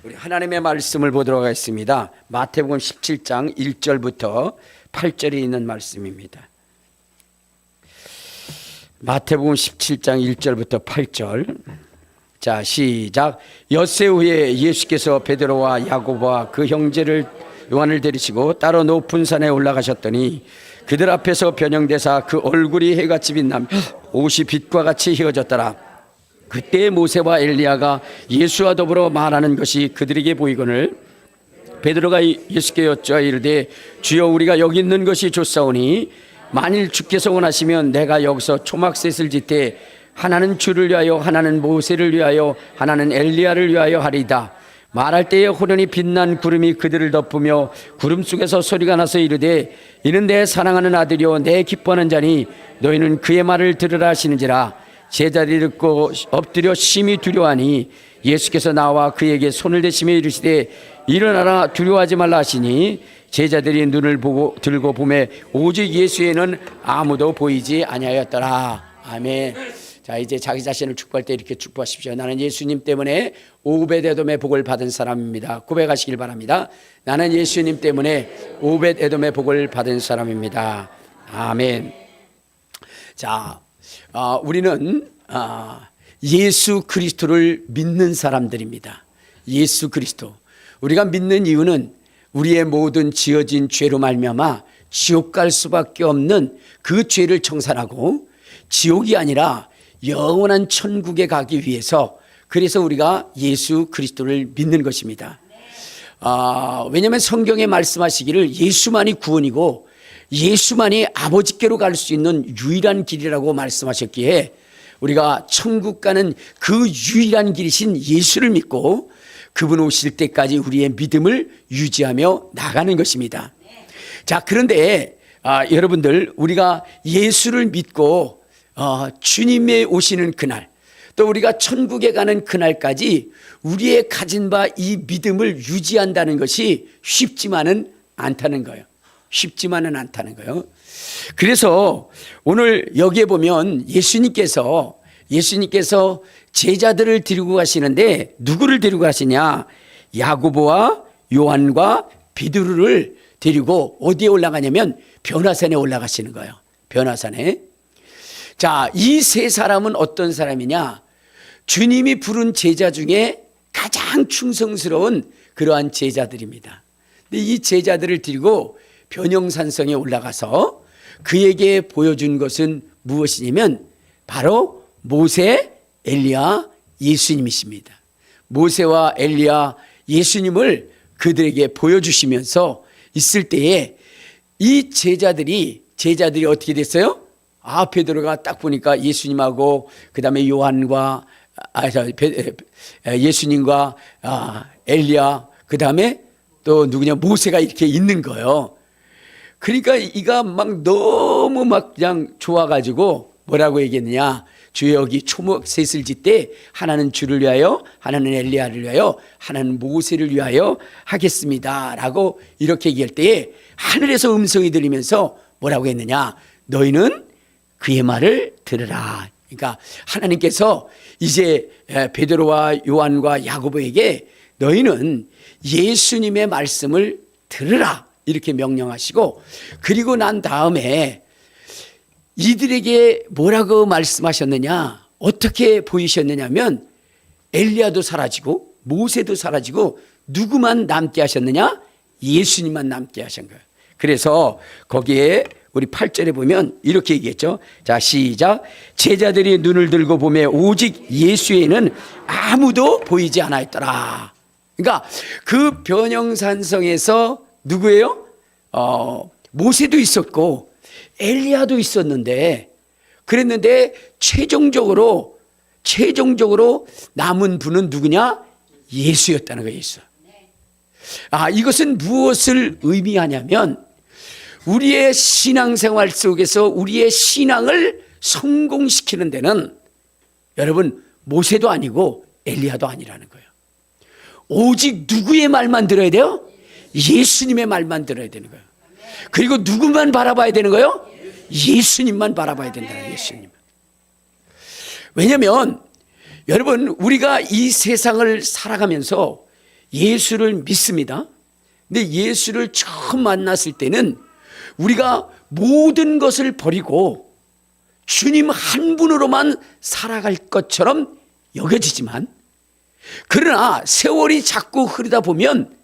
우리 하나님의 말씀을 보도록 하겠습니다. 마태복음 17장 1절부터 8절에 있는 말씀입니다. 마태복음 17장 1절부터 8절. 자, 시작. 엿새 후에 예수께서 베드로와 야고보와 그 형제를 요한을 데리시고 따로 높은 산에 올라가셨더니 그들 앞에서 변형되사 그 얼굴이 해같이 빛나며 옷이 빛과 같이 휘어졌더라. 그때 모세와 엘리야가 예수와 더불어 말하는 것이 그들에게 보이거늘 베드로가 예수께 여쭈어 이르되 주여 우리가 여기 있는 것이 좋사오니 만일 주께서 원하시면 내가 여기서 초막셋을 짓되 하나는 주를 위하여 하나는 모세를 위하여 하나는 엘리야를 위하여 하리이다. 말할 때에 호련히 빛난 구름이 그들을 덮으며 구름 속에서 소리가 나서 이르되 이는 내 사랑하는 아들이요 내 기뻐하는 자니 너희는 그의 말을 들으라 하시는지라. 제자들이 듣고 엎드려 심히 두려워하니 예수께서 나와 그에게 손을 대시며 이르시되 일어나라 두려워하지 말라 하시니 제자들이 눈을 들고 보매 오직 예수에는 아무도 보이지 아니하였더라. 아멘. 자, 이제 자기 자신을 축복할 때 이렇게 축복하십시오. 나는 예수님 때문에 오벳에돔의 복을 받은 사람입니다. 고백하시길 바랍니다. 나는 예수님 때문에 오벳에돔의 복을 받은 사람입니다. 아멘. 자, 우리는 예수 그리스도를 믿는 사람들입니다. 예수 그리스도. 우리가 믿는 이유는 우리의 모든 지어진 죄로 말미암아 지옥 갈 수밖에 없는 그 죄를 청산하고 지옥이 아니라 영원한 천국에 가기 위해서, 그래서 우리가 예수 그리스도를 믿는 것입니다. 왜냐하면 성경에 말씀하시기를 예수만이 구원이고 예수만이 아버지께로 갈 수 있는 유일한 길이라고 말씀하셨기에 우리가 천국 가는 그 유일한 길이신 예수를 믿고 그분 오실 때까지 우리의 믿음을 유지하며 나가는 것입니다. 자, 그런데 여러분들, 우리가 예수를 믿고 주님의 오시는 그날, 또 우리가 천국에 가는 그날까지 우리의 가진 바 이 믿음을 유지한다는 것이 쉽지만은 않다는 거예요. 쉽지만은 않다는 거예요. 그래서 오늘 여기에 보면 예수님께서 제자들을 데리고 가시는데 누구를 데리고 가시냐? 야고보와 요한과 베드로를 데리고 어디에 올라가냐면 변화산에 올라가시는 거예요. 변화산에. 자, 이 세 사람은 어떤 사람이냐? 주님이 부른 제자 중에 가장 충성스러운 그러한 제자들입니다. 근데 이 제자들을 데리고 변형산성에 올라가서 그에게 보여준 것은 무엇이냐면 바로 모세, 엘리야, 예수님이십니다. 모세와 엘리야, 예수님을 그들에게 보여주시면서 있을 때에 이 제자들이 어떻게 됐어요? 베드로가 딱 보니까 예수님하고 그 다음에 요한과 예수님과 엘리야, 그 다음에 또 누구냐, 모세가 이렇게 있는 거예요. 그러니까 이가 막 너무 막 그냥 좋아가지고 뭐라고 얘기했느냐? 주여 여기 초막셋을 짓되 하나는 주를 위하여 하나는 엘리야를 위하여 하나는 모세를 위하여 하겠습니다 라고 이렇게 얘기할 때에 하늘에서 음성이 들리면서 뭐라고 했느냐? 너희는 그의 말을 들으라. 그러니까 하나님께서 이제 베드로와 요한과 야고보에게 너희는 예수님의 말씀을 들으라 이렇게 명령하시고, 그리고 난 다음에 이들에게 뭐라고 말씀하셨느냐, 어떻게 보이셨느냐면 엘리야도 사라지고 모세도 사라지고 누구만 남게 하셨느냐? 예수님만 남게 하신 거예요. 그래서 거기에 우리 8절에 보면 이렇게 얘기했죠. 자, 시작. 제자들이 눈을 들고 보매 오직 예수에는 아무도 보이지 않았더라. 그러니까 그 변형산성에서 누구예요? 모세도 있었고 엘리야도 있었는데, 그랬는데 최종적으로 남은 분은 누구냐? 예수였다는 거예요. 예수. 이것은 무엇을 의미하냐면 우리의 신앙생활 속에서 우리의 신앙을 성공시키는 데는 여러분 모세도 아니고 엘리야도 아니라는 거예요. 오직 누구의 말만 들어야 돼요? 예수님의 말만 들어야 되는 거예요. 그리고 누구만 바라봐야 되는 거예요? 예수님만 바라봐야 된다는 거예요. 예수님. 왜냐하면 여러분, 우리가 이 세상을 살아가면서 예수를 믿습니다. 근데 예수를 처음 만났을 때는 우리가 모든 것을 버리고 주님 한 분으로만 살아갈 것처럼 여겨지지만, 그러나 세월이 자꾸 흐르다 보면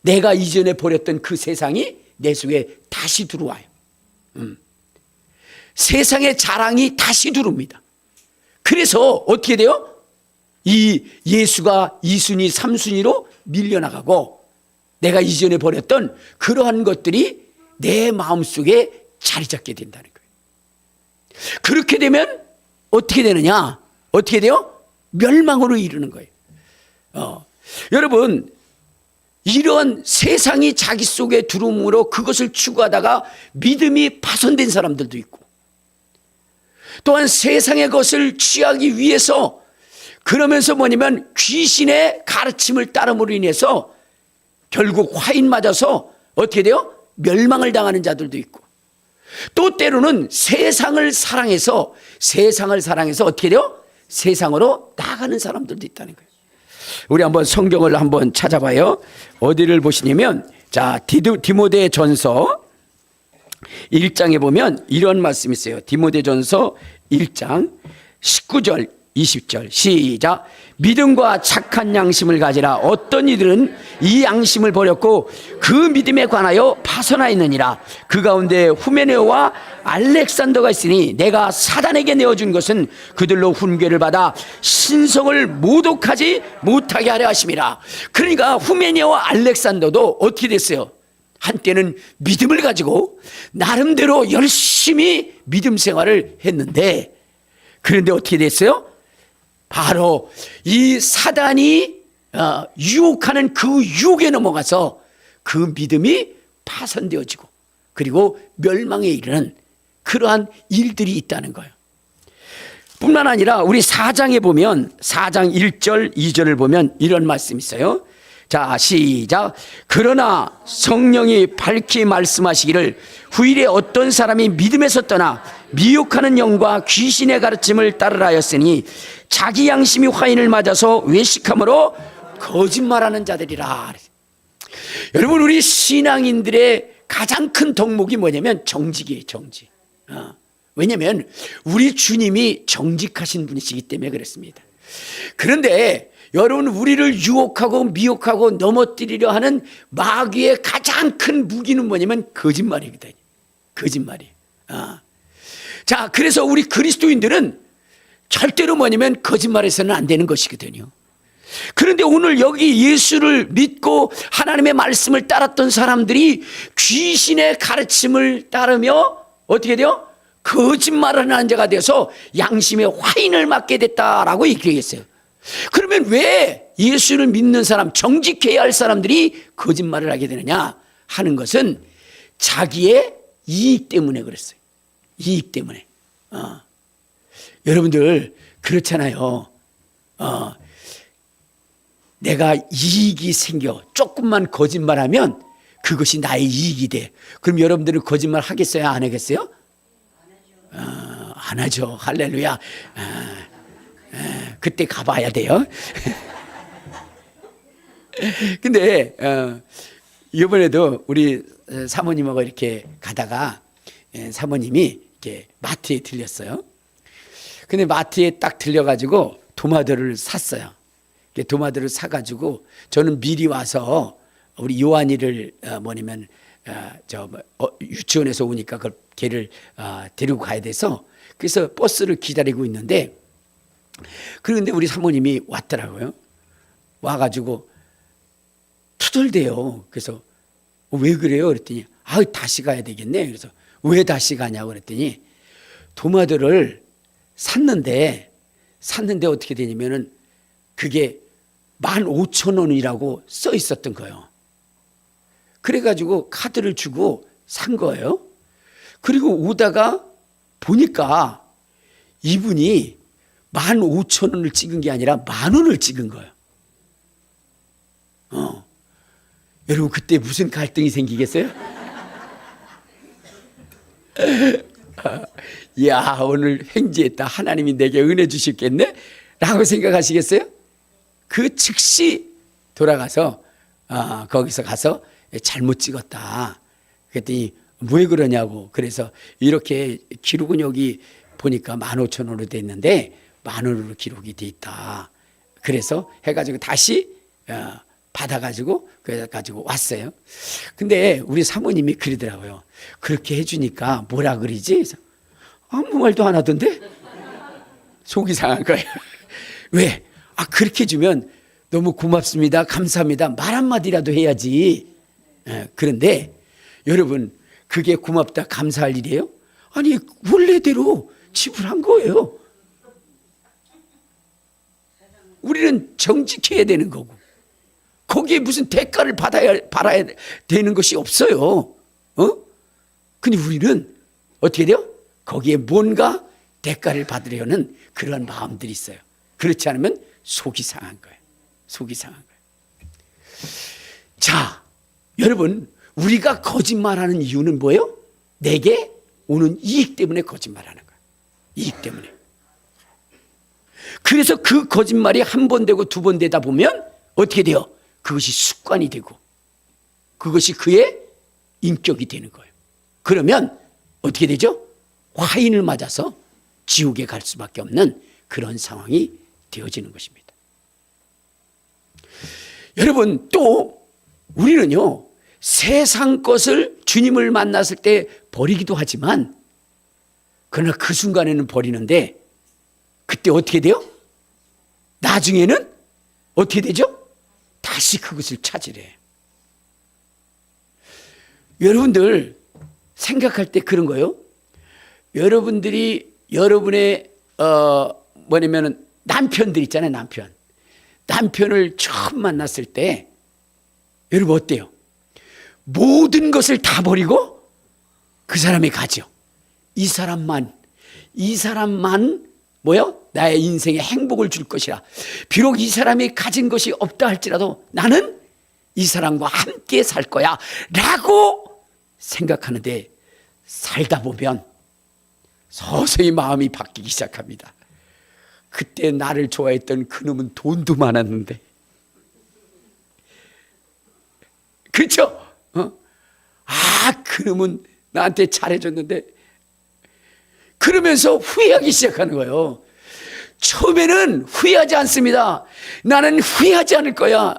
내가 이전에 버렸던 그 세상이 내 속에 다시 들어와요. 세상의 자랑이 다시 들어옵니다. 그래서 어떻게 돼요? 이 예수가 2순위, 3순위로 밀려나가고 내가 이전에 버렸던 그러한 것들이 내 마음속에 자리 잡게 된다는 거예요. 그렇게 되면 어떻게 되느냐? 어떻게 돼요? 멸망으로 이르는 거예요. 여러분, 이런 세상이 자기 속에 들어옴으로 그것을 추구하다가 믿음이 파손된 사람들도 있고, 또한 세상의 것을 취하기 위해서 그러면서 뭐냐면 귀신의 가르침을 따름으로 인해서 결국 화인 맞아서 어떻게 돼요? 멸망을 당하는 자들도 있고, 또 때로는 세상을 사랑해서 어떻게 돼요? 세상으로 나가는 사람들도 있다는 거예요. 우리 한번 성경을 한번 찾아봐요. 어디를 보시냐면, 자, 디모데 전서 1장에 보면 이런 말씀이 있어요. 디모데 전서 1장 19절 20절 시작. 믿음과 착한 양심을 가지라. 어떤 이들은 이 양심을 버렸고 그 믿음에 관하여 파선하였느니라. 그 가운데 후메네오와 알렉산더가 있으니 내가 사단에게 내어준 것은 그들로 훈계를 받아 신성을 모독하지 못하게 하려 하심이라. 그러니까 후메네오와 알렉산더도 어떻게 됐어요? 한때는 믿음을 가지고 나름대로 열심히 믿음 생활을 했는데, 그런데 어떻게 됐어요? 바로 이 사단이 유혹하는 그 유혹에 넘어가서 그 믿음이 파손되어지고 그리고 멸망에 이르는 그러한 일들이 있다는 거예요. 뿐만 아니라 우리 4장에 보면 4장 1절 2절을 보면 이런 말씀이 있어요. 자, 시작. 그러나 성령이 밝히 말씀하시기를 후일에 어떤 사람이 믿음에서 떠나 미혹하는 영과 귀신의 가르침을 따르라 하였으니 자기 양심이 화인을 맞아서 외식함으로 거짓말하는 자들이라. 여러분, 우리 신앙인들의 가장 큰 덕목이 뭐냐면 정직이에요. 정직. 왜냐하면 우리 주님이 정직하신 분이시기 때문에 그렇습니다. 그런데 여러분, 우리를 유혹하고 미혹하고 넘어뜨리려 하는 마귀의 가장 큰 무기는 뭐냐면 거짓말이거든요. 거짓말이에요. 자, 그래서 우리 그리스도인들은 절대로 뭐냐면 거짓말해서는 안 되는 것이거든요. 그런데 오늘 여기 예수를 믿고 하나님의 말씀을 따랐던 사람들이 귀신의 가르침을 따르며 어떻게 돼요? 거짓말을 하는 자가 되어서 양심의 화인을 맞게 됐다라고 얘기했어요. 그러면 왜 예수를 믿는 사람, 정직해야 할 사람들이 거짓말을 하게 되느냐 하는 것은 자기의 이익 때문에 그랬어요. 이익 때문에. 여러분들 그렇잖아요. 내가 이익이 생겨 조금만 거짓말하면 그것이 나의 이익이 돼. 그럼 여러분들은 거짓말 하겠어요? 안 하겠어요? 안 하죠. 할렐루야. 그때 가봐야 돼요. 근데 이번에도 우리 사모님하고 이렇게 가다가 사모님이 이렇게 마트에 들렸어요. 근데 마트에 딱 들려가지고 도마도를 샀어요. 도마도를 사가지고 저는 미리 와서 우리 요한이를 뭐냐면 유치원에서 오니까 그 걔를 데리고 가야 돼서 그래서 버스를 기다리고 있는데, 그런데 우리 사모님이 왔더라고요. 와가지고 투덜대요. 그래서 왜 그래요? 그랬더니 다시 가야 되겠네. 그래서 왜 다시 가냐고 그랬더니 도마도를 샀는데 어떻게 되냐면은 그게 15,000원이라고 써 있었던 거예요. 그래가지고 카드를 주고 산 거예요. 그리고 오다가 보니까 이분이 15,000원을 찍은 게 아니라 10,000원을 찍은 거예요. 여러분, 그때 무슨 갈등이 생기겠어요? 이야, 오늘 횡재했다. 하나님이 내게 은혜 주시겠네? 라고 생각하시겠어요? 그 즉시 돌아가서 거기서 가서 잘못 찍었다. 그랬더니 왜 그러냐고. 그래서 이렇게 기록은 여기 보니까 15,000원으로 돼 있는데 10,000원으로 기록이 돼 있다. 그래서 해가지고 다시 받아가지고 그래가지고 왔어요. 근데 우리 사모님이 그러더라고요. 그렇게 해주니까 뭐라 그러지? 그래서 아무 말도 안 하던데? 속이 상한 거예요. 왜? 그렇게 해주면 너무 고맙습니다, 감사합니다 말 한마디라도 해야지. 그런데 여러분, 그게 고맙다 감사할 일이에요? 아니, 원래대로 지불한 거예요. 우리는 정직해야 되는 거고, 거기에 무슨 대가를 받아야 되는 것이 없어요. 근데 우리는 어떻게 돼요? 거기에 뭔가 대가를 받으려는 그런 마음들이 있어요. 그렇지 않으면 속이 상한 거예요. 속이 상한 거예요. 자, 여러분, 우리가 거짓말하는 이유는 뭐예요? 내게 오는 이익 때문에 거짓말하는 거예요. 이익 때문에. 그래서 그 거짓말이 한 번 되고 두 번 되다 보면 어떻게 돼요? 그것이 습관이 되고 그것이 그의 인격이 되는 거예요. 그러면 어떻게 되죠? 화인을 맞아서 지옥에 갈 수밖에 없는 그런 상황이 되어지는 것입니다. 여러분, 또 우리는요, 세상 것을 주님을 만났을 때 버리기도 하지만, 그러나 그 순간에는 버리는데 그때 어떻게 돼요? 나중에는 어떻게 되죠? 다시 그것을 찾으래. 여러분들 생각할 때 그런 거예요. 여러분들이 여러분의 뭐냐면은 남편들 있잖아요. 남편을 처음 만났을 때 여러분 어때요? 모든 것을 다 버리고 그 사람이 가죠. 이 사람만 뭐요? 나의 인생에 행복을 줄 것이라. 비록 이 사람이 가진 것이 없다 할지라도 나는 이 사람과 함께 살 거야 라고 생각하는데, 살다 보면 서서히 마음이 바뀌기 시작합니다. 그때 나를 좋아했던 그놈은 돈도 많았는데, 그렇죠? 그놈은 나한테 잘해줬는데, 그러면서 후회하기 시작하는 거예요. 처음에는 후회하지 않습니다. 나는 후회하지 않을 거야.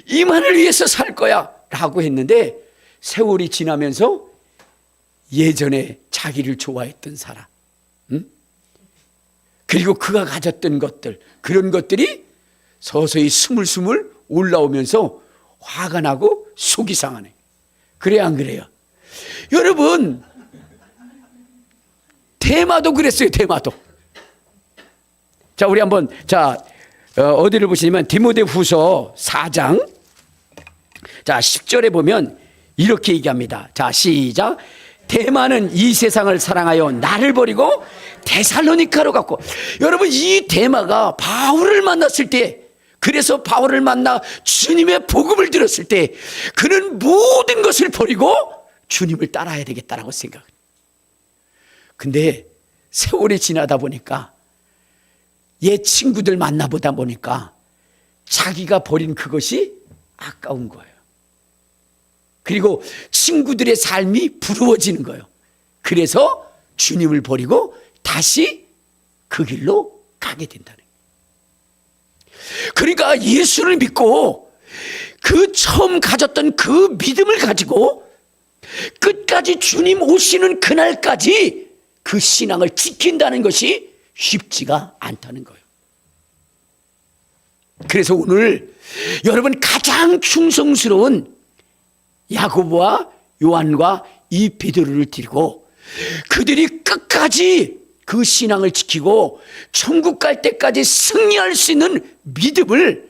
이만을 위해서 살 거야 라고 했는데, 세월이 지나면서 예전에 자기를 좋아했던 사람, 그리고 그가 가졌던 것들, 그런 것들이 서서히 스물스물 올라오면서 화가 나고 속이 상하네. 그래요, 안 그래요? 여러분, 대마도 그랬어요. 대마도. 자, 우리 한번 어디를 보시냐면 디모데후서 4장 10절에 보면 이렇게 얘기합니다. 자, 시작. 대마는 이 세상을 사랑하여 나를 버리고 데살로니카로 갔고. 여러분, 이 대마가 바울을 만났을 때, 그래서 바울을 만나 주님의 복음을 들었을 때 그는 모든 것을 버리고 주님을 따라야 되겠다라고 생각해요. 근데 세월이 지나다 보니까, 옛 친구들 만나보다 보니까 자기가 버린 그것이 아까운 거예요. 그리고 친구들의 삶이 부러워지는 거예요. 그래서 주님을 버리고 다시 그 길로 가게 된다는 거예요. 그러니까 예수를 믿고 그 처음 가졌던 그 믿음을 가지고 끝까지 주님 오시는 그날까지 그 신앙을 지킨다는 것이 쉽지가 않다는 거예요. 그래서 오늘 여러분, 가장 충성스러운 야고보와 요한과 이 베드로를 드리고, 그들이 끝까지 그 신앙을 지키고 천국 갈 때까지 승리할 수 있는 믿음을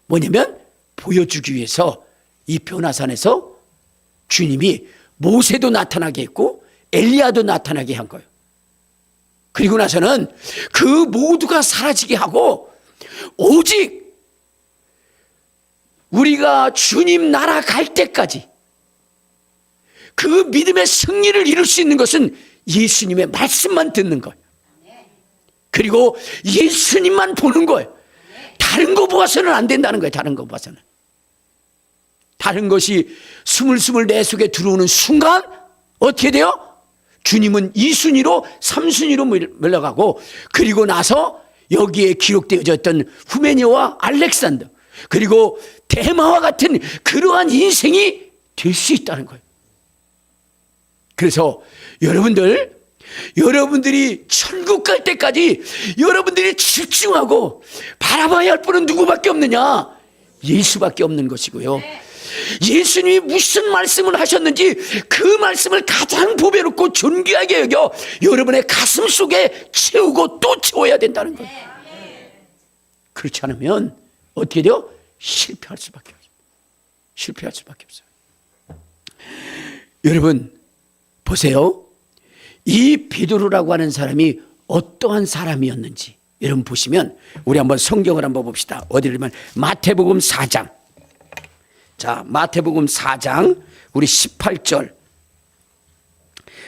뭐냐면 보여주기 위해서 이 변화산에서 주님이 모세도 나타나게 했고 엘리야도 나타나게 한 거예요. 그리고 나서는 그 모두가 사라지게 하고, 오직 우리가 주님 나라 갈 때까지 그 믿음의 승리를 이룰 수 있는 것은 예수님의 말씀만 듣는 거예요. 그리고 예수님만 보는 거예요. 다른 거 보아서는 안 된다는 거예요. 다른 거 봐서는. 다른 것이 스물스물 내 속에 들어오는 순간 어떻게 돼요? 주님은 2순위로 3순위로 물러가고, 그리고 나서 여기에 기록되어져 있던 후메니오와 알렉산더, 그리고 데마와 같은 그러한 인생이 될 수 있다는 거예요. 그래서 여러분들이 천국 갈 때까지 여러분들이 집중하고 바라봐야 할 분은 누구밖에 없느냐? 예수밖에 없는 것이고요. 예수님이 무슨 말씀을 하셨는지 그 말씀을 가장 보배롭고 존귀하게 여겨 여러분의 가슴 속에 채우고 또 채워야 된다는 거예요. 그렇지 않으면 어떻게 돼요? 실패할 수밖에 없어요. 실패할 수밖에 없어요. 여러분 보세요. 이 베드로라고 하는 사람이 어떠한 사람이었는지 여러분 보시면, 우리 한번 성경을 한번 봅시다. 어디를 보면 마태복음 4장. 자, 마태복음 4장 우리 18절.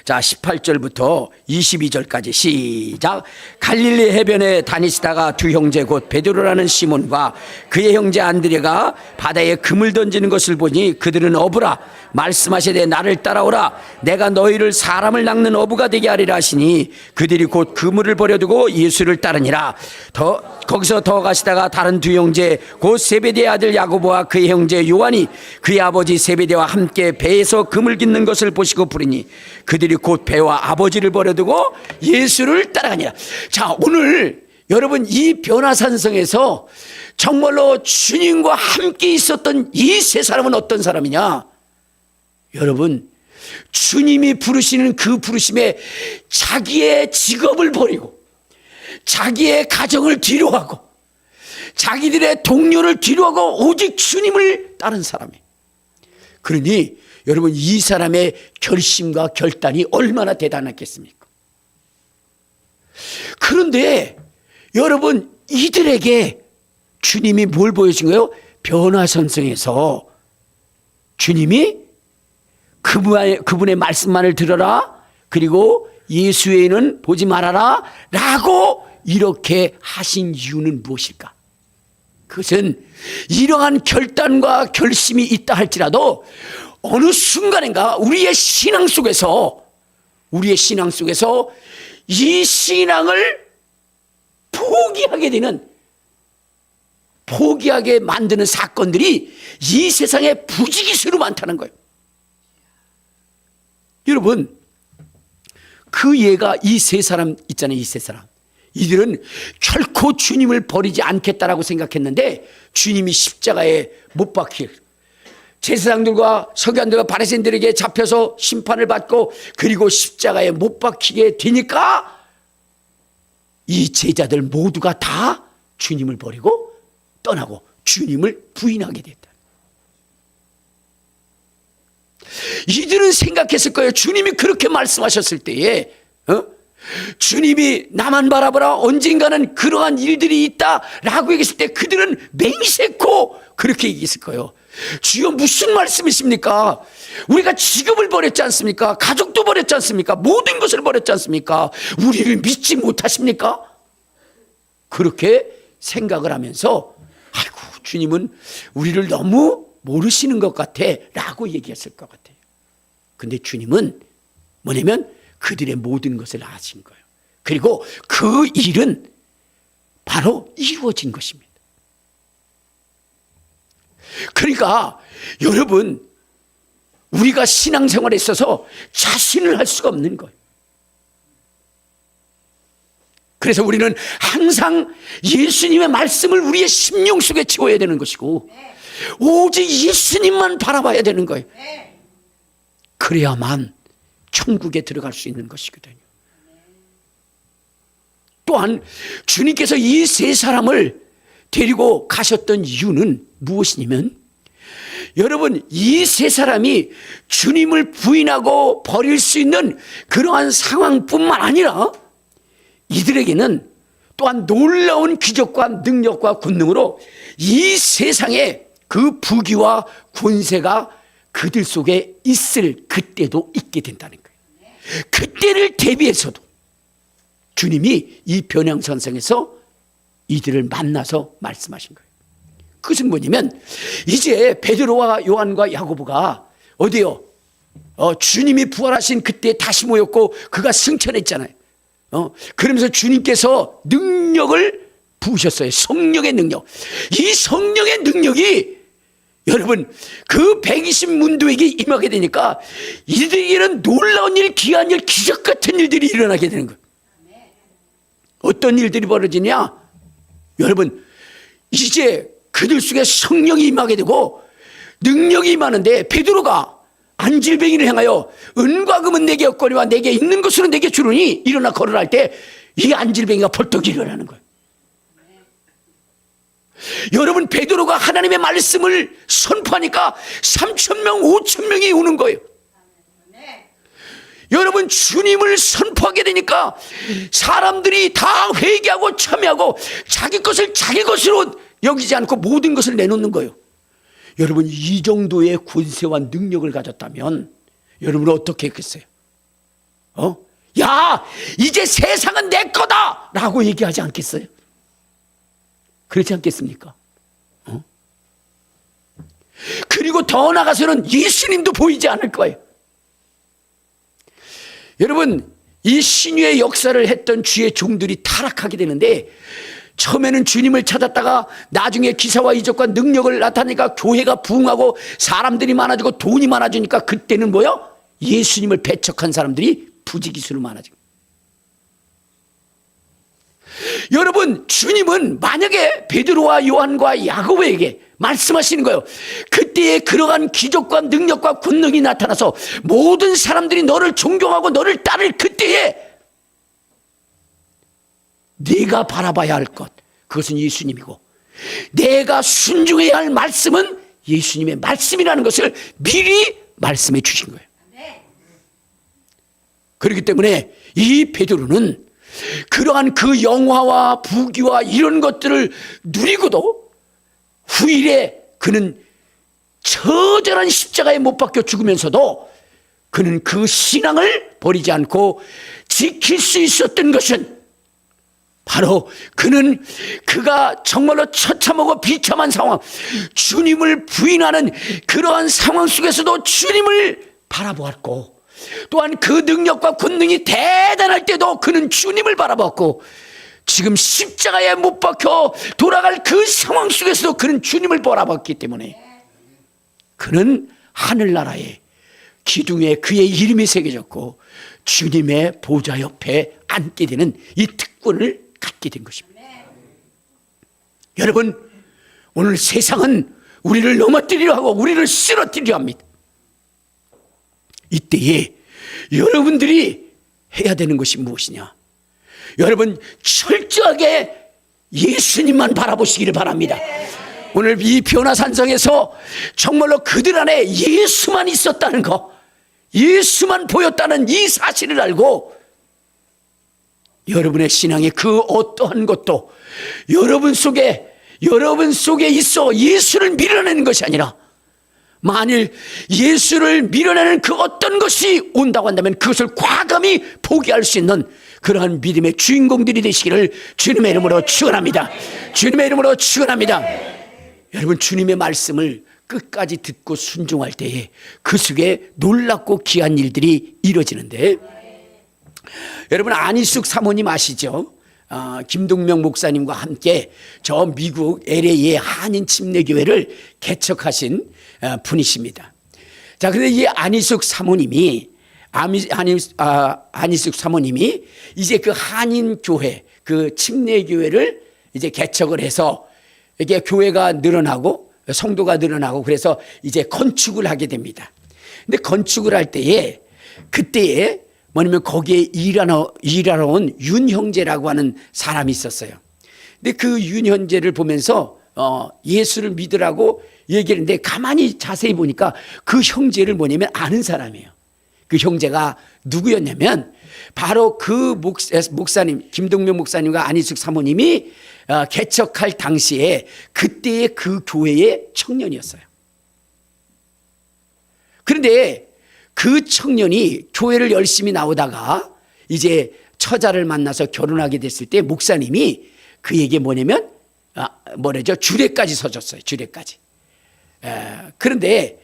자, 18절부터 22절까지 시작. 갈릴리 해변에 다니시다가 두 형제 곧 베드로라는 시몬과 그의 형제 안드레가 바다에 금을 던지는 것을 보니 그들은 어부라. 말씀하시되 나를 따라오라. 내가 너희를 사람을 낚는 어부가 되게 하리라 하시니 그들이 곧 그물을 버려두고 예수를 따르니라. 거기서 더 가시다가 다른 두 형제 곧 세베대의 아들 야고보와 그의 형제 요한이 그의 아버지 세베대와 함께 배에서 금을 깃는 것을 보시고 부르니 그들이 곧 배와 아버지를 버려두고 예수를 따라가니라. 자, 오늘 여러분 이 변화산성에서 정말로 주님과 함께 있었던 이 세 사람은 어떤 사람이냐? 여러분, 주님이 부르시는 그 부르심에 자기의 직업을 버리고 자기의 가정을 뒤로하고 자기들의 동료를 뒤로하고 오직 주님을 따른 사람이에요. 그러니 여러분 이 사람의 결심과 결단이 얼마나 대단했겠습니까? 그런데 여러분 이들에게 주님이 뭘 보여준 거예요? 변화선성에서 주님이 그분의 말씀만을 들어라, 그리고 예수 외에는 보지 말아라 라고 이렇게 하신 이유는 무엇일까? 그것은 이러한 결단과 결심이 있다 할지라도 어느 순간인가 우리의 신앙 속에서 이 신앙을 포기하게 만드는 사건들이 이 세상에 부지기수로 많다는 거예요. 여러분, 그 예가 이 세 사람 있잖아요. 이 세 사람. 이들은 결코 주님을 버리지 않겠다라고 생각했는데 주님이 십자가에 못 박힐, 제사장들과 서기관들과 바리새인들에게 잡혀서 심판을 받고 그리고 십자가에 못 박히게 되니까 이 제자들 모두가 다 주님을 버리고 떠나고 주님을 부인하게 됐다. 이들은 생각했을 거예요. 주님이 그렇게 말씀하셨을 때에 주님이 나만 바라보라, 언젠가는 그러한 일들이 있다라고 얘기했을 때 그들은 맹세코 그렇게 얘기했을 거예요. 주여 무슨 말씀이십니까? 우리가 직업을 버렸지 않습니까? 가족도 버렸지 않습니까? 모든 것을 버렸지 않습니까? 우리를 믿지 못하십니까? 그렇게 생각을 하면서 아이고 주님은 우리를 너무 모르시는 것 같아 라고 얘기했을 것 같아요. 근데 주님은 뭐냐면 그들의 모든 것을 아신 거예요. 그리고 그 일은 바로 이루어진 것입니다. 그러니까 여러분, 우리가 신앙생활에 있어서 자신을 할 수가 없는 거예요. 그래서 우리는 항상 예수님의 말씀을 우리의 심령 속에 채워야 되는 것이고 오직 예수님만 바라봐야 되는 거예요. 그래야만 천국에 들어갈 수 있는 것이거든요. 또한 주님께서 이 세 사람을 데리고 가셨던 이유는 무엇이냐면, 여러분 이 세 사람이 주님을 부인하고 버릴 수 있는 그러한 상황뿐만 아니라 이들에게는 또한 놀라운 기적과 능력과 권능으로 이 세상에 그 부귀와 권세가 그들 속에 있을 그때도 있게 된다는 거예요. 그때를 대비해서도 주님이 이 변형선상에서 이들을 만나서 말씀하신 거예요. 그것은 뭐냐면 이제 베드로와 요한과 야고보가 어디요? 주님이 부활하신 그때 다시 모였고 그가 승천했잖아요. 그러면서 주님께서 능력을 부으셨어요. 성령의 능력. 이 성령의 능력이 여러분 그 120문도에게 임하게 되니까 이들에게는 놀라운 일, 귀한 일, 기적 같은 일들이 일어나게 되는 거예요. 어떤 일들이 벌어지냐? 여러분 이제 그들 속에 성령이 임하게 되고 능력이 임하는데 베드로가 안질뱅이를 향하여 은과 금은 내게 없거니와 내게 있는 것으로 내게 주르니 일어나 걸으라 때 이 안질뱅이가 벌떡 일어나는 거예요. 여러분 베드로가 하나님의 말씀을 선포하니까 3,000명 5,000명이 오는 거예요. 여러분 주님을 선포하게 되니까 사람들이 다 회개하고 참여하고 자기 것을 자기 것으로 여기지 않고 모든 것을 내놓는 거예요. 여러분 이 정도의 권세와 능력을 가졌다면 여러분은 어떻게 했겠어요? 야 이제 세상은 내 거다 라고 얘기하지 않겠어요? 그렇지 않겠습니까? 그리고 더 나아가서는 예수님도 보이지 않을 거예요. 여러분 이 신유의 역사를 했던 주의 종들이 타락하게 되는데 처음에는 주님을 찾았다가 나중에 기사와 이적과 능력을 나타내니까 교회가 부흥하고 사람들이 많아지고 돈이 많아지니까 그때는 뭐요? 예수님을 배척한 사람들이 부지기수로 많아지고. 여러분 주님은 만약에 베드로와 요한과 야고보에게 말씀하시는 거예요. 그때에 그러한 기적과 능력과 권능이 나타나서 모든 사람들이 너를 존경하고 너를 따를 그때에 네가 바라봐야 할 것, 그것은 예수님이고 내가 순종해야 할 말씀은 예수님의 말씀이라는 것을 미리 말씀해 주신 거예요. 그렇기 때문에 이 베드로는 그러한 그 영화와 부귀와 이런 것들을 누리고도 후일에 그는 처절한 십자가에 못 박혀 죽으면서도 그는 그 신앙을 버리지 않고 지킬 수 있었던 것은 바로 그가 정말로 처참하고 비참한 상황, 주님을 부인하는 그러한 상황 속에서도 주님을 바라보았고 또한 그 능력과 권능이 대단할 때도 그는 주님을 바라봤고 지금 십자가에 못 박혀 돌아갈 그 상황 속에서도 그는 주님을 바라봤기 때문에 그는 하늘나라에 기둥에 그의 이름이 새겨졌고 주님의 보좌 옆에 앉게 되는 이 특권을 갖게 된 것입니다. 여러분 오늘 세상은 우리를 넘어뜨리려 하고 우리를 쓰러뜨리려 합니다. 이때에 여러분들이 해야 되는 것이 무엇이냐? 여러분 철저하게 예수님만 바라보시기를 바랍니다. 오늘 이 변화산성에서 정말로 그들 안에 예수만 있었다는 거, 예수만 보였다는 이 사실을 알고 여러분의 신앙의 그 어떠한 것도 여러분 속에 있어 예수를 밀어내는 것이 아니라 만일 예수를 밀어내는 그 어떤 것이 온다고 한다면 그것을 과감히 포기할 수 있는 그러한 믿음의 주인공들이 되시기를 주님의 이름으로 축원합니다. 주님의 이름으로 축원합니다. 여러분 주님의 말씀을 끝까지 듣고 순종할 때에 그 속에 놀랍고 귀한 일들이 이루어지는데 여러분 안희숙 사모님 아시죠? 김동명 목사님과 함께 저 미국 LA의 한인 침례교회를 개척하신 분이십니다. 자, 그런데 이 안희숙 사모님이 이제 그 한인 교회, 그 침례교회를 이제 개척을 해서 이게 교회가 늘어나고 성도가 늘어나고 그래서 이제 건축을 하게 됩니다. 근데 건축을 할 때에 그때에 뭐냐면 거기에 일하러 온 윤 형제라고 하는 사람이 있었어요. 근데 그 윤 형제를 보면서 예수를 믿으라고 얘기했는데 가만히 자세히 보니까 그 형제를 뭐냐면 아는 사람이에요. 그 형제가 누구였냐면 바로 그 목사님 김동명 목사님과 안희숙 사모님이 개척할 당시에 그때의 그 교회의 청년이었어요. 그런데 그 청년이 교회를 열심히 나오다가 이제 처자를 만나서 결혼하게 됐을 때 목사님이 그에게 뭐냐면 주례까지 서줬어요. 주례까지. 그런데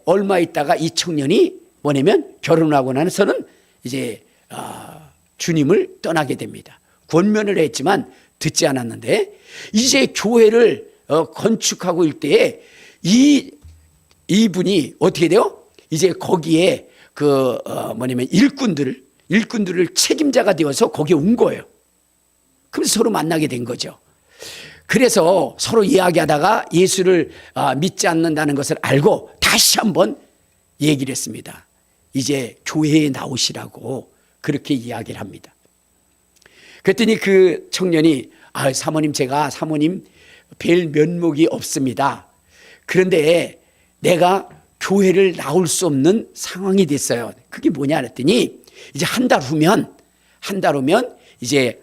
얼마 있다가 이 청년이 뭐냐면 결혼하고 나서는 이제 주님을 떠나게 됩니다. 권면을 했지만 듣지 않았는데 이제 교회를 건축하고 있을 때에 이분이 어떻게 돼요? 이제 거기에 일꾼들을 책임자가 되어서 거기에 온 거예요. 그래서 서로 만나게 된 거죠. 그래서 서로 이야기하다가 예수를 믿지 않는다는 것을 알고 다시 한번 얘기를 했습니다. 이제 교회에 나오시라고 그렇게 이야기를 합니다. 그랬더니 그 청년이 사모님, 제가 사모님 뵐 면목이 없습니다. 그런데 내가 교회를 나올 수 없는 상황이 됐어요. 그게 뭐냐 그랬더니 이제 한 달 후면 이제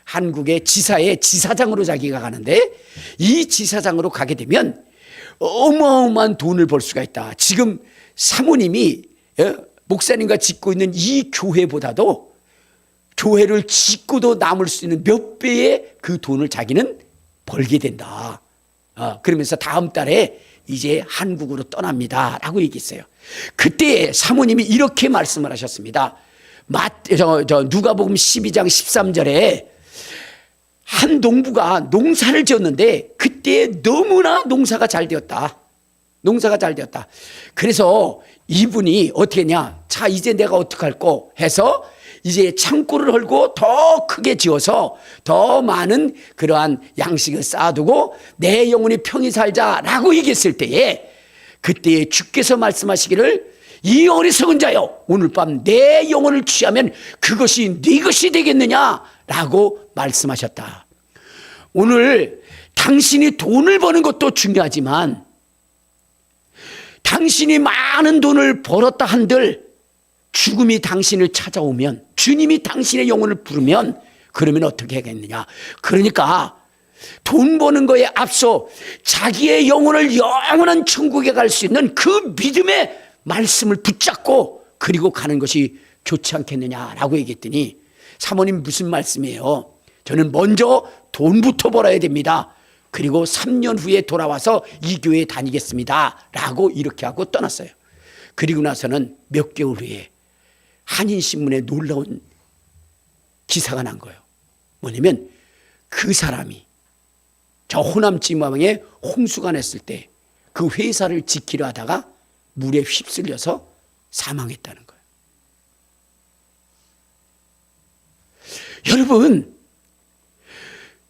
한국의 지사장으로 자기가 가는데 이 지사장으로 가게 되면 어마어마한 돈을 벌 수가 있다. 지금 사모님이 목사님과 짓고 있는 이 교회보다도 교회를 짓고도 남을 수 있는 몇 배의 그 돈을 자기는 벌게 된다. 그러면서 다음 달에 이제 한국으로 떠납니다 라고 얘기했어요. 그때 사모님이 이렇게 말씀을 하셨습니다. 누가복음 12장 13절에 한 농부가 농사를 지었는데 그때 너무나 농사가 잘 되었다. 그래서 이분이 어떻게 했냐, 자 이제 내가 어떡할꼬 해서 이제 창고를 헐고 더 크게 지어서 더 많은 그러한 양식을 쌓아두고 내 영혼이 평이 살자라고 얘기했을 때에 그때 주께서 말씀하시기를 이 어리석은 자여, 오늘 밤 내 영혼을 취하면 그것이 네 것이 되겠느냐라고 말씀하셨다. 오늘 당신이 돈을 버는 것도 중요하지만 당신이 많은 돈을 벌었다 한들 죽음이 당신을 찾아오면, 주님이 당신의 영혼을 부르면 그러면 어떻게 하겠느냐. 그러니까 돈 버는 거에 앞서 자기의 영혼을 영원한 천국에 갈 수 있는 그 믿음의 말씀을 붙잡고 그리고 가는 것이 좋지 않겠느냐라고 얘기했더니 사모님 무슨 말씀이에요? 저는 먼저 돈부터 벌어야 됩니다. 그리고 3년 후에 돌아와서 이 교회에 다니겠습니다 라고 이렇게 하고 떠났어요. 그리고 나서는 몇 개월 후에 한인신문에 놀라운 기사가 난 거예요. 뭐냐면 그 사람이 저 호남 지방에 홍수가 났을 때 그 회사를 지키려 하다가 물에 휩쓸려서 사망했다는 거예요. 여러분,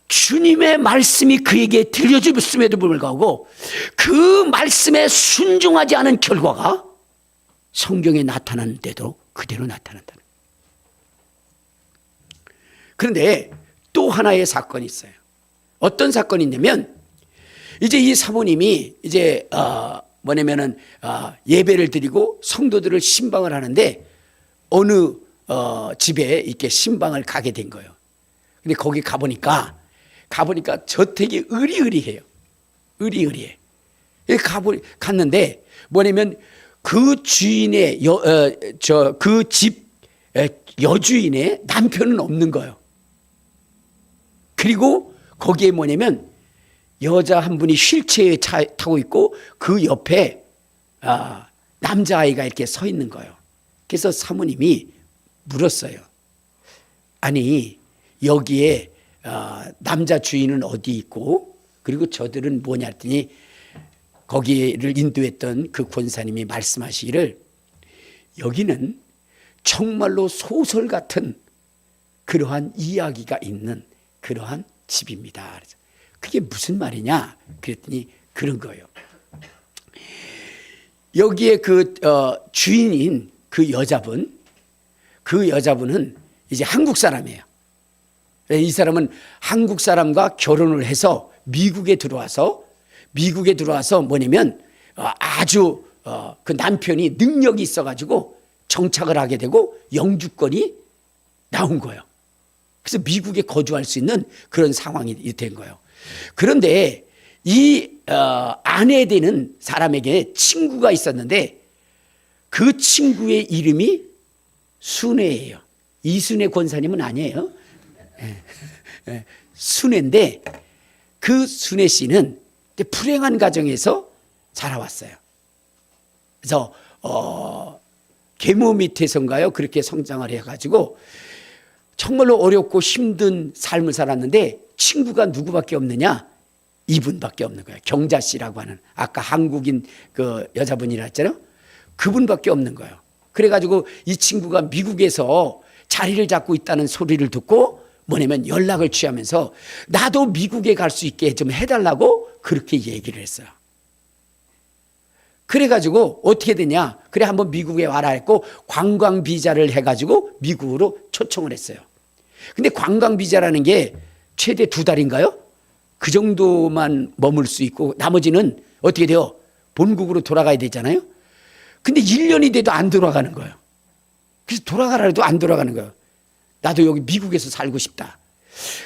주님의 말씀이 그에게 들려주었음에도 불구하고 그 말씀에 순종하지 않은 결과가 성경에 나타나는데도 그대로 나타난다는 거예요. 그런데 또 하나의 사건이 있어요. 어떤 사건이 있냐면 이제 이 사모님이 이제 예배를 드리고 성도들을 신방을 하는데 어느 집에 이렇게 신방을 가게 된 거예요. 근데 거기 가보니까 저택이 으리으리해요. 으리으리해. 갔는데 뭐냐면 그 주인의 그 집 여주인의 남편은 없는 거예요. 그리고 거기에 뭐냐면 여자 한 분이 휠체어에 타고 있고 그 옆에 남자아이가 이렇게 서 있는 거예요. 그래서 사모님이 물었어요. 아니 여기에 남자 주인은 어디 있고 그리고 저들은 뭐냐 했더니 거기를 인도했던 그 권사님이 말씀하시기를 여기는 정말로 소설 같은 그러한 이야기가 있는 그러한 집입니다. 그게 무슨 말이냐 그랬더니 그런 거예요. 여기에 그 주인인 그 여자분은 이제 한국 사람이에요. 이 사람은 한국 사람과 결혼을 해서 미국에 들어와서 뭐냐면 아주 그 남편이 능력이 있어가지고 정착을 하게 되고 영주권이 나온 거예요. 그래서 미국에 거주할 수 있는 그런 상황이 된 거예요. 그런데 이 아내 되는 사람에게 친구가 있었는데 그 친구의 이름이 순애예요. 이순애 권사님은 아니에요. 순애인데 그 순애 씨는 불행한 가정에서 자라왔어요. 그래서 계모 밑에서인가요? 그렇게 성장을 해가지고 정말로 어렵고 힘든 삶을 살았는데 친구가 누구밖에 없느냐? 이분밖에 없는 거예요. 경자 씨라고 하는 아까 한국인 그 여자분이라 했잖아요. 그분밖에 없는 거예요. 그래가지고 이 친구가 미국에서 자리를 잡고 있다는 소리를 듣고 뭐냐면 연락을 취하면서 나도 미국에 갈 수 있게 좀 해달라고 그렇게 얘기를 했어요. 그래가지고 어떻게 되냐? 그래 한번 미국에 와라 했고 관광 비자를 해가지고 미국으로 초청을 했어요. 근데 관광 비자라는 게 최대 2달인가요? 그 정도만 머물 수 있고 나머지는 어떻게 돼요? 본국으로 돌아가야 되잖아요. 근데 1년이 돼도 안 돌아가는 거예요. 그래서 돌아가라 해도 안 돌아가는 거예요. 나도 여기 미국에서 살고 싶다.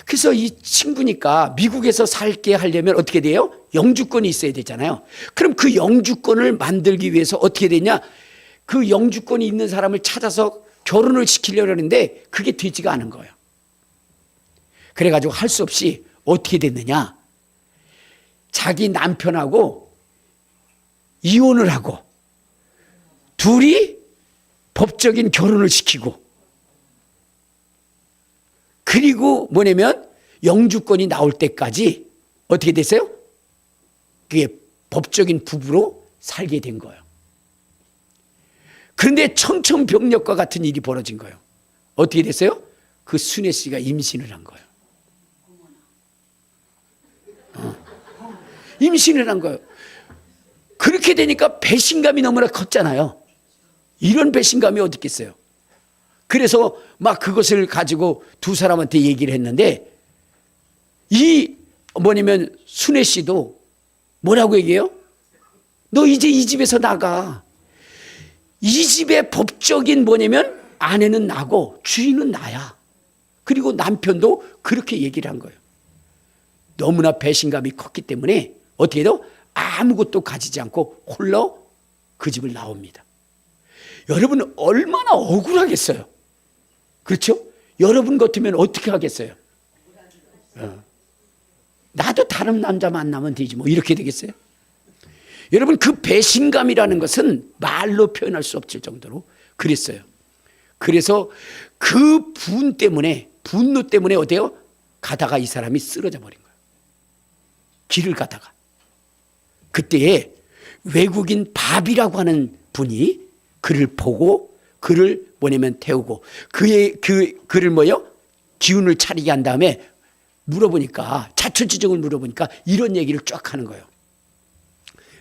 그래서 이 친구니까 미국에서 살게 하려면 어떻게 돼요? 영주권이 있어야 되잖아요. 그럼 그 영주권을 만들기 위해서 어떻게 되냐? 그 영주권이 있는 사람을 찾아서 결혼을 시키려고 하는데 그게 되지가 않은 거예요. 그래가지고 할 수 없이 어떻게 됐느냐? 자기 남편하고 이혼을 하고 둘이 법적인 결혼을 시키고 그리고 뭐냐면 영주권이 나올 때까지 어떻게 됐어요? 그게 법적인 부부로 살게 된 거예요. 그런데 청천벽력과 같은 일이 벌어진 거예요. 어떻게 됐어요? 그 순애 씨가 임신을 한 거예요. 임신을 한 거예요. 그렇게 되니까 배신감이 너무나 컸잖아요. 이런 배신감이 어디 있겠어요? 그래서 막 그것을 가지고 두 사람한테 얘기를 했는데 이 뭐냐면 순애 씨도 뭐라고 얘기해요? 너 이제 이 집에서 나가. 이 집의 법적인 뭐냐면 아내는 나고 주인은 나야. 그리고 남편도 그렇게 얘기를 한 거예요. 너무나 배신감이 컸기 때문에 어떻게 해도 아무것도 가지지 않고 홀로 그 집을 나옵니다. 여러분 얼마나 억울하겠어요. 그렇죠? 여러분 같으면 어떻게 하겠어요? 나도 다른 남자 만나면 되지 뭐 이렇게 되겠어요? 여러분 그 배신감이라는 것은 말로 표현할 수 없을 정도로 그랬어요. 그래서 그 분노 때문에 어때요? 가다가 이 사람이 쓰러져 버린 거예요. 길을 가다가. 그때에 외국인 밥이라고 하는 분이 그를 보고 그를 뭐냐면 태우고 그를 뭐요? 기운을 차리게 한 다음에 물어보니까 자초지종을 물어보니까 이런 얘기를 쫙 하는 거예요.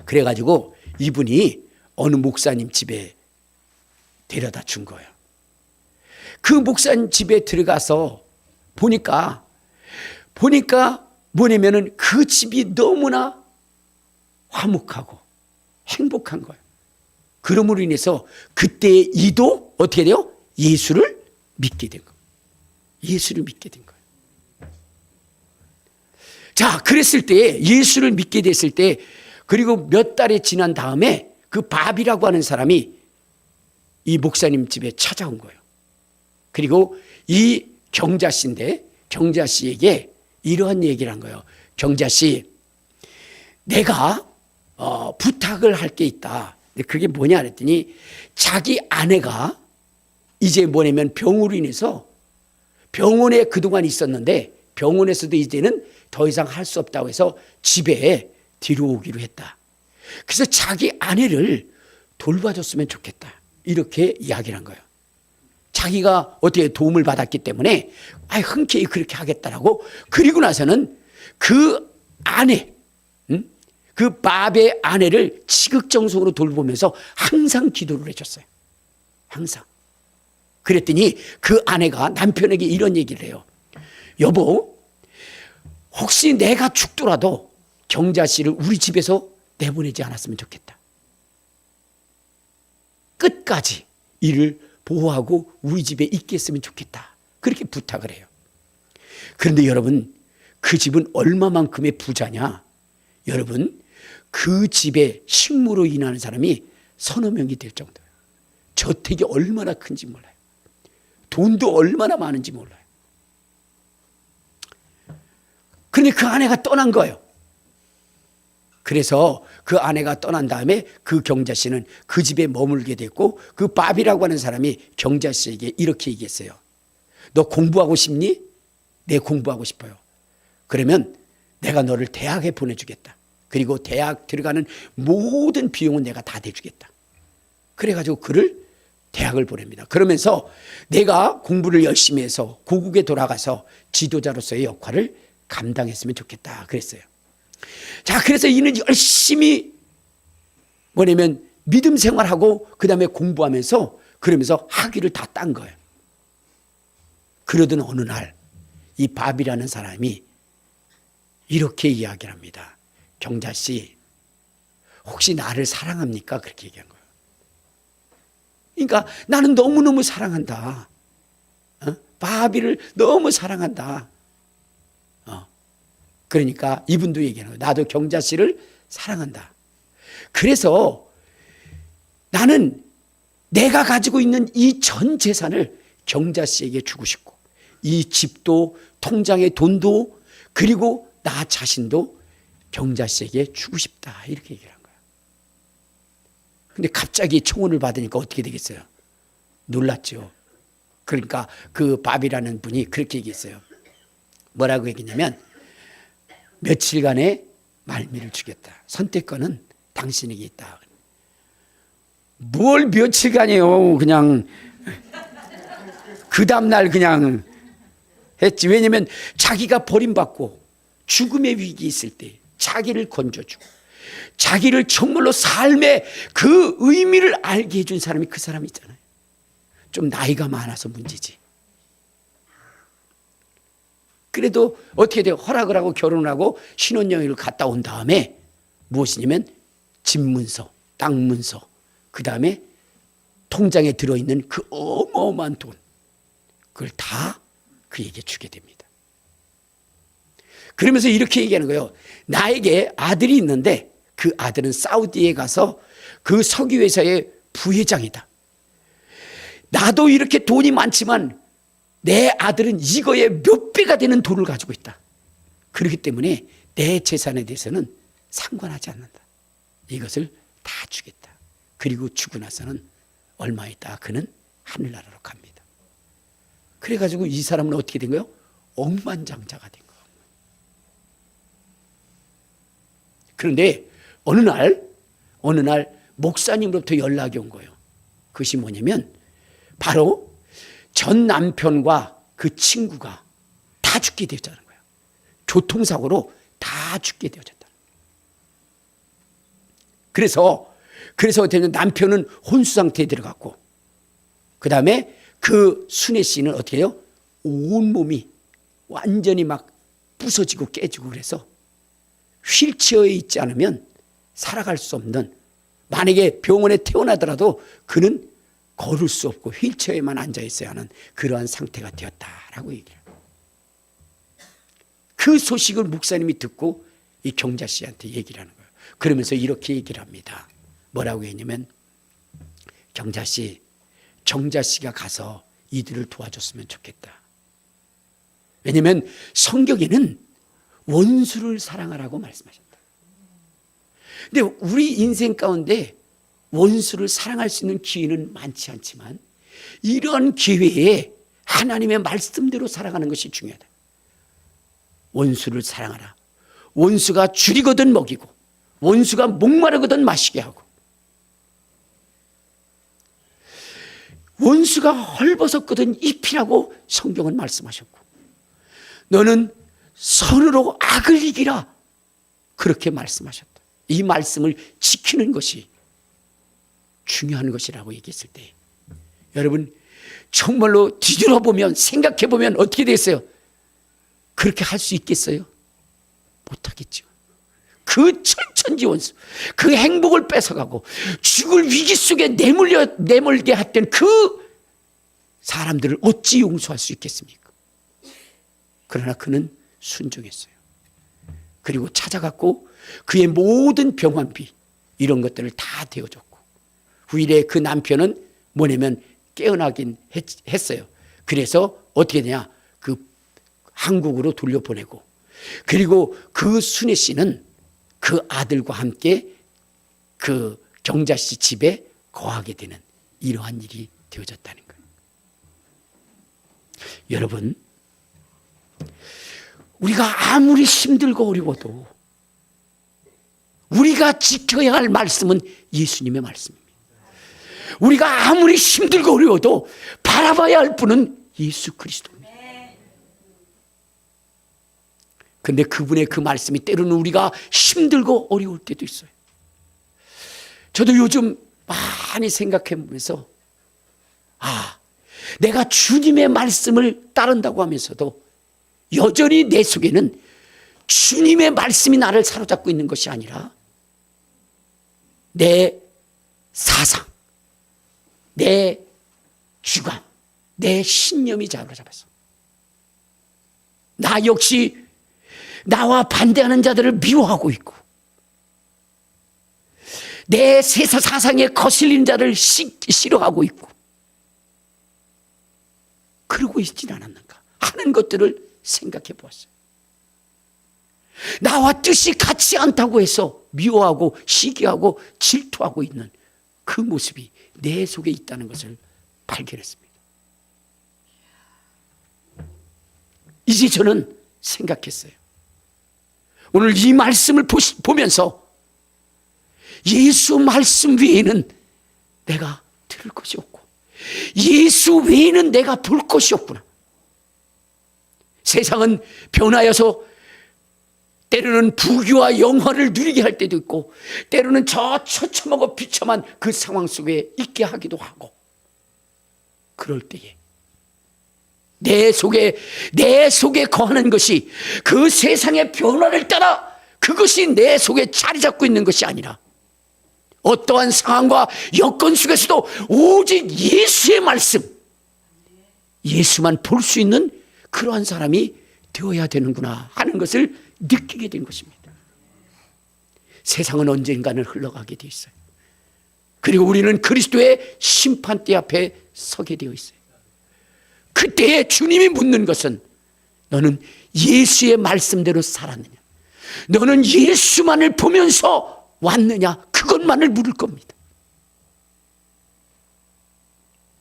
그래가지고 이분이 어느 목사님 집에 데려다 준 거예요. 그 목사님 집에 들어가서 보니까 뭐냐면은 그 집이 너무나 화목하고 행복한 거예요. 그러므로 인해서 그때 이도 어떻게 돼요? 예수를 믿게 된 거예요. 예수를 믿게 된 거예요. 자, 그랬을 때 예수를 믿게 됐을 때 그리고 몇 달이 지난 다음에 그 밥이라고 하는 사람이 이 목사님 집에 찾아온 거예요. 그리고 이 경자 씨인데 경자 씨에게 이러한 얘기를 한 거예요. 경자 씨, 내가 부탁을 할 게 있다. 그게 뭐냐 그랬더니 자기 아내가 이제 뭐냐면 병으로 인해서 병원에 그동안 있었는데 병원에서도 이제는 더 이상 할 수 없다고 해서 집에 들어오기로 했다. 그래서 자기 아내를 돌봐줬으면 좋겠다. 이렇게 이야기를 한 거예요. 자기가 어떻게 도움을 받았기 때문에 흔쾌히 그렇게 하겠다라고. 그리고 나서는 그 아내, 그 밥의 아내를 지극정성으로 돌보면서 항상 기도를 해줬어요. 항상. 그랬더니 그 아내가 남편에게 이런 얘기를 해요. 여보, 혹시 내가 죽더라도 경자 씨를 우리 집에서 내보내지 않았으면 좋겠다. 끝까지 이를 보호하고 우리 집에 있게 했으면 좋겠다. 그렇게 부탁을 해요. 그런데 여러분, 그 집은 얼마만큼의 부자냐? 여러분, 그 집에 식무로 일하는 사람이 서너 명이 될 정도예요. 저택이 얼마나 큰지 몰라요. 돈도 얼마나 많은지 몰라요. 근데 그 아내가 떠난 거예요. 그래서 그 아내가 떠난 다음에 그 경자씨는 그 집에 머물게 됐고, 그 바비라고 하는 사람이 경자씨에게 이렇게 얘기했어요. 너 공부하고 싶니? 네, 공부하고 싶어요. 그러면 내가 너를 대학에 보내주겠다. 그리고 대학 들어가는 모든 비용은 내가 다 대주겠다. 그래가지고 그를 대학을 보냅니다. 그러면서 내가 공부를 열심히 해서 고국에 돌아가서 지도자로서의 역할을 감당했으면 좋겠다 그랬어요. 자, 그래서 이는 열심히 뭐냐면 믿음 생활하고 그 다음에 공부하면서 그러면서 학위를 다 딴 거예요. 그러던 어느 날 이 바비라는 사람이 이렇게 이야기를 합니다. 경자씨, 혹시 나를 사랑합니까? 그렇게 얘기한 거예요. 그러니까 나는 너무너무 사랑한다. 바비를 너무 사랑한다. 그러니까 이분도 얘기하는 거예요. 나도 경자씨를 사랑한다. 그래서 나는 내가 가지고 있는 이 전 재산을 경자씨에게 주고 싶고, 이 집도 통장의 돈도 그리고 나 자신도 경자씨에게 주고 싶다. 이렇게 얘기를 한 거예요. 근데 갑자기 청혼을 받으니까 어떻게 되겠어요? 놀랐죠. 그러니까 그 바비라는 분이 그렇게 얘기했어요. 뭐라고 얘기했냐면, 며칠간의 말미를 주겠다. 선택권은 당신에게 있다. 뭘 며칠간이요. 그냥 그 다음날 그냥 했지. 왜냐하면 자기가 버림받고 죽음의 위기 있을 때 자기를 건져주고 자기를 정말로 삶의 그 의미를 알게 해준 사람이 그 사람이 있잖아요. 좀 나이가 많아서 문제지. 그래도 어떻게 돼요? 허락을 하고 결혼을 하고 신혼여행을 갔다 온 다음에 무엇이냐면 집문서, 땅문서, 그 다음에 통장에 들어있는 그 어마어마한 돈, 그걸 다 그에게 주게 됩니다. 그러면서 이렇게 얘기하는 거예요. 나에게 아들이 있는데 그 아들은 사우디에 가서 그 석유회사의 부회장이다. 나도 이렇게 돈이 많지만 내 아들은 이거에 몇 배가 되는 돈을 가지고 있다. 그렇기 때문에 내 재산에 대해서는 상관하지 않는다. 이것을 다 주겠다. 그리고 주고 나서는 얼마 있다 그는 하늘나라로 갑니다. 그래가지고 이 사람은 어떻게 된 거예요? 억만장자가 된 거예요. 그런데 어느 날 목사님으로부터 연락이 온 거예요. 그것이 뭐냐면 바로 전 남편과 그 친구가 다 죽게 되었다는 거예요. 교통사고로 다 죽게 되어졌다. 그래서 어떻게 되면 남편은 혼수 상태에 들어갔고, 그 다음에 그 순애 씨는 어떻게 해요? 온몸이 완전히 막 부서지고 깨지고, 그래서 휠체어에 있지 않으면 살아갈 수 없는, 만약에 병원에 태어나더라도 그는 걸을 수 없고 휠체어에만 앉아 있어야 하는 그러한 상태가 되었다라고 얘기해요. 그 소식을 목사님이 듣고 이 경자 씨한테 얘기를 하는 거예요. 그러면서 이렇게 얘기를 합니다. 뭐라고 했냐면, 경자 씨, 정자 씨가 가서 이들을 도와줬으면 좋겠다. 왜냐하면 성경에는 원수를 사랑하라고 말씀하셨다. 근데 우리 인생 가운데 원수를 사랑할 수 있는 기회는 많지 않지만 이런 기회에 하나님의 말씀대로 살아가는 것이 중요하다. 원수를 사랑하라. 원수가 줄이거든 먹이고 원수가 목마르거든 마시게 하고 원수가 헐벗었거든 입히라고 성경은 말씀하셨고, 너는 선으로 악을 이기라 그렇게 말씀하셨다. 이 말씀을 지키는 것이 중요한 것이라고 얘기했을 때, 여러분 정말로 뒤돌아보면 생각해보면 어떻게 되겠어요? 그렇게 할 수 있겠어요? 못하겠죠. 그 천천지 원수, 그 행복을 뺏어가고 죽을 위기 속에 내몰게 했던 그 사람들을 어찌 용서할 수 있겠습니까? 그러나 그는 순종했어요. 그리고 찾아갔고 그의 모든 병환비 이런 것들을 다 대어줬고, 후일에 그 남편은 뭐냐면 깨어나긴 했어요. 그래서 어떻게 되냐, 그 한국으로 돌려보내고, 그리고 그 순애 씨는 그 아들과 함께 그 경자 씨 집에 거하게 되는 이러한 일이 되어졌다는 거예요. 여러분, 우리가 아무리 힘들고 어려워도 우리가 지켜야 할 말씀은 예수님의 말씀입니다. 우리가 아무리 힘들고 어려워도 바라봐야 할 분은 예수 그리스도입니다. 근데 그분의 그 말씀이 때로는 우리가 힘들고 어려울 때도 있어요. 저도 요즘 많이 생각해 보면서, 내가 주님의 말씀을 따른다고 하면서도 여전히 내 속에는 주님의 말씀이 나를 사로잡고 있는 것이 아니라 내 사상, 내 주관, 내 신념이 사로잡아서 나 역시 나와 반대하는 자들을 미워하고 있고, 내 세상 사상에 거슬리는 자를 싫어하고 있고, 그러고 있진 않았는가 하는 것들을 생각해 보았어요. 나와 뜻이 같지 않다고 해서 미워하고 시기하고 질투하고 있는 그 모습이 내 속에 있다는 것을 발견했습니다. 이제 저는 생각했어요. 오늘 이 말씀을 보면서 예수 말씀 외에는 내가 들을 것이 없고, 예수 외에는 내가 볼 것이 없구나. 세상은 변하여서 때로는 부귀와 영화를 누리게 할 때도 있고, 때로는 저 처참하고 비참한 그 상황 속에 있게 하기도 하고, 그럴 때에 내 속에 거하는 것이 그 세상의 변화를 따라 그것이 내 속에 자리 잡고 있는 것이 아니라, 어떠한 상황과 여건 속에서도 오직 예수의 말씀, 예수만 볼 수 있는 그러한 사람이 되어야 되는구나 하는 것을 느끼게 된 것입니다. 세상은 언젠가는 흘러가게 되어 있어요. 그리고 우리는 그리스도의 심판대 앞에 서게 되어 있어요. 그때에 주님이 묻는 것은, 너는 예수의 말씀대로 살았느냐, 너는 예수만을 보면서 왔느냐, 그것만을 물을 겁니다.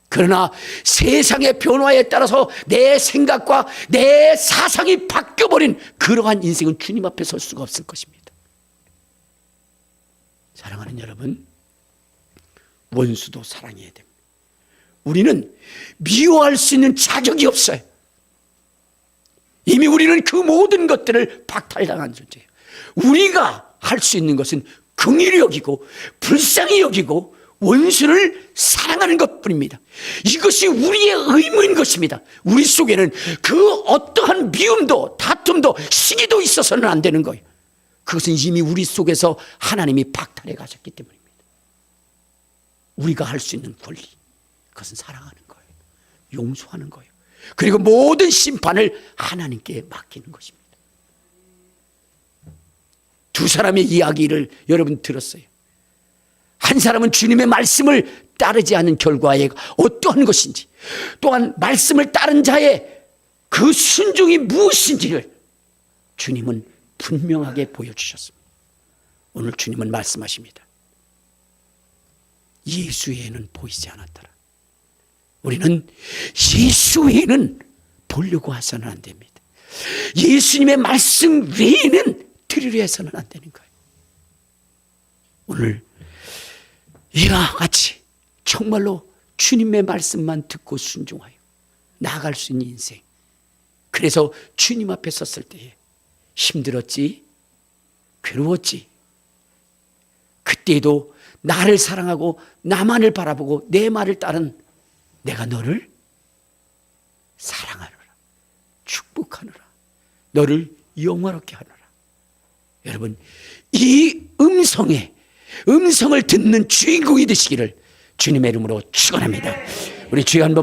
그러나 세상의 변화에 따라서 내 생각과 내 사상이 바뀌어버린 그러한 인생은 주님 앞에 설 수가 없을 것입니다. 사랑하는 여러분, 원수도 사랑해야 됩니다. 우리는 미워할 수 있는 자격이 없어요. 이미 우리는 그 모든 것들을 박탈당한 존재예요. 우리가 할 수 있는 것은 긍휼히 여기고 불쌍히 여기고 원수를 사랑하는 것뿐입니다. 이것이 우리의 의무인 것입니다. 우리 속에는 그 어떠한 미움도 다툼도 시기도 있어서는 안 되는 거예요. 그것은 이미 우리 속에서 하나님이 박탈해 가셨기 때문입니다. 우리가 할 수 있는 권리, 그것은 사랑하는 거예요. 용서하는 거예요. 그리고 모든 심판을 하나님께 맡기는 것입니다. 두 사람의 이야기를 여러분 들었어요. 한 사람은 주님의 말씀을 따르지 않은 결과에 어떠한 것인지, 또한 말씀을 따른 자의 그 순종이 무엇인지를 주님은 분명하게 보여주셨습니다. 오늘 주님은 말씀하십니다. 예수 외에는 보이지 않았더라. 우리는 예수 외에는 보려고 해서는 안 됩니다. 예수님의 말씀 외에는 들으려 해서는 안 되는 거예요. 오늘 이와 같이 정말로 주님의 말씀만 듣고 순종하여 나아갈 수 있는 인생, 그래서 주님 앞에 섰을 때에 힘들었지, 괴로웠지, 그때도 나를 사랑하고 나만을 바라보고 내 말을 따른 내가 너를 사랑하노라, 축복하노라, 너를 영화롭게 하노라. 여러분, 이 음성을 듣는 주인공이 되시기를 주님의 이름으로 축원합니다. 우리 주여 한번